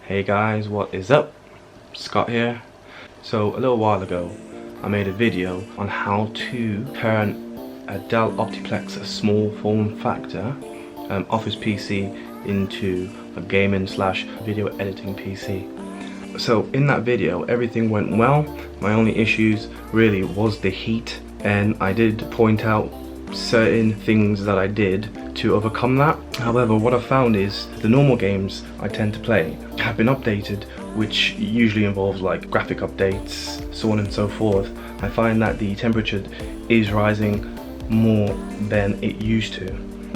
Hey guys, what is up? Scott here. So a little while ago I made a video on how to turn a Dell Optiplex, a small form factor office PC into a gaming slash video editing PC. So in that video everything went well. My only issues really was the heat, and I did point out certain things that I did to overcome that. However, what I found is the normal games I tend to play have been updated, which usually involves like graphic updates, so on and so forth. I find that the temperature is rising more than it used to.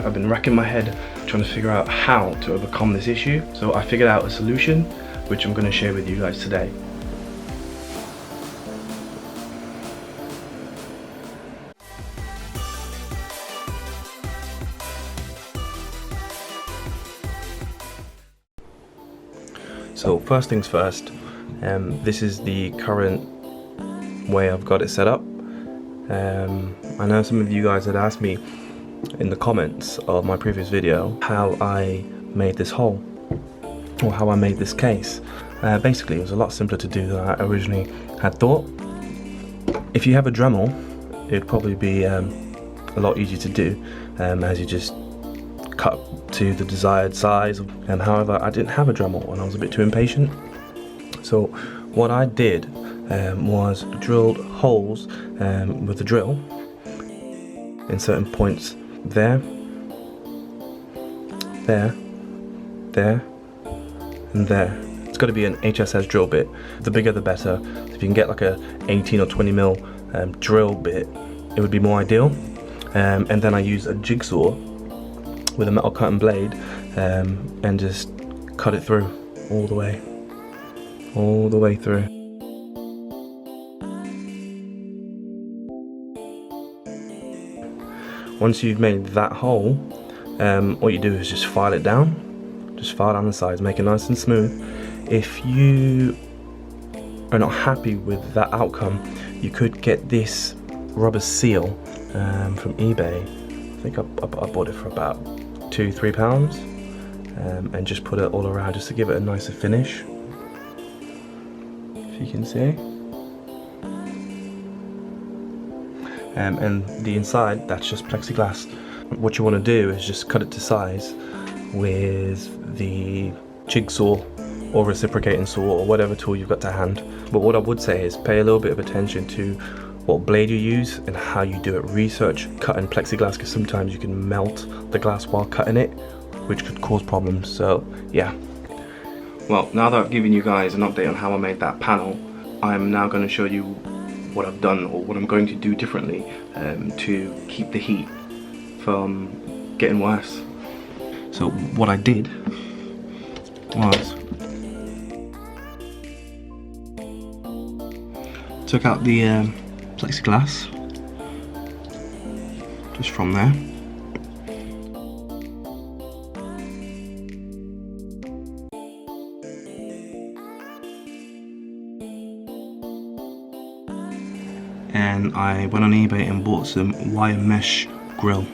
I've been racking my head trying to figure out how to overcome this issue, so I figured out a solution which I'm going to share with you guys today. So first things first, this is the current way I've got it set up. I know some of you guys had asked me in the comments of my previous video how I made this hole, or how I made this case. Basically it was a lot simpler to do than I originally had thought. If you have a Dremel, it'd probably be a lot easier to do, as you just cut to the desired size. However, I didn't have a Dremel and I was a bit too impatient. So what I did was drilled holes with the drill in certain points there, there, there, and there. It's got to be an HSS drill bit. The bigger the better. If you can get like a 18 or 20 mil drill bit, it would be more ideal. And then I used a jigsaw with a metal cutting blade and just cut it through all the way through. Once you've made that hole, what you do is just file it down, the sides, make it nice and smooth. If you are not happy with that outcome, you could get this rubber seal from eBay. I think I bought it for about £2–3, and just put it all around just to give it a nicer finish, if you can see. And the inside, that's just plexiglass. What you want to do is just cut it to size with the jigsaw or reciprocating saw or whatever tool you've got to hand. But what I would say is pay a little bit of attention to what blade you use and how you do it. Research cutting plexiglass, because sometimes you can melt the glass while cutting it, which could cause problems. So yeah. Well, now that I've given you guys an update on how I made that panel, I'm now going to show you what I've done, or what I'm going to do differently to keep the heat from getting worse. So what I did was took out the plexiglass just from there, and I went on eBay and bought some wire mesh grille.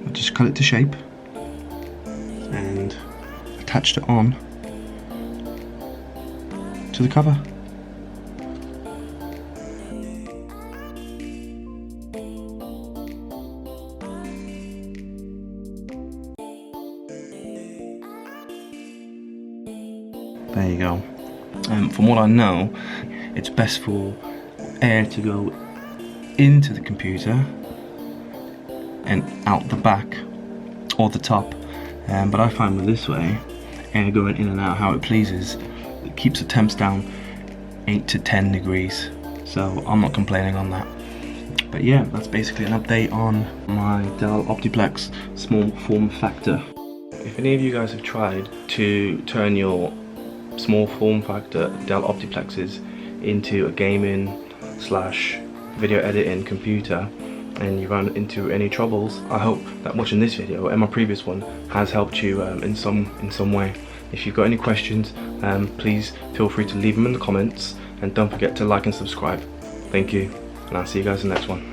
I just cut it to shape and attached it on to the cover. There you go. From what I know, it's best for air to go into the computer and out the back or the top, but I find with this way, air going in and out how it pleases, it keeps the temps down 8 to 10 degrees, so I'm not complaining on that. But yeah, that's basically an update on my Dell Optiplex small form factor. If any of you guys have tried to turn your small form factor Dell Optiplexes into a gaming slash video editing computer and you run into any troubles, I hope that watching this video and my previous one has helped you in some way. If you've got any questions, please feel free to leave them in the comments, and don't forget to like and subscribe. Thank you, and I'll see you guys in the next one.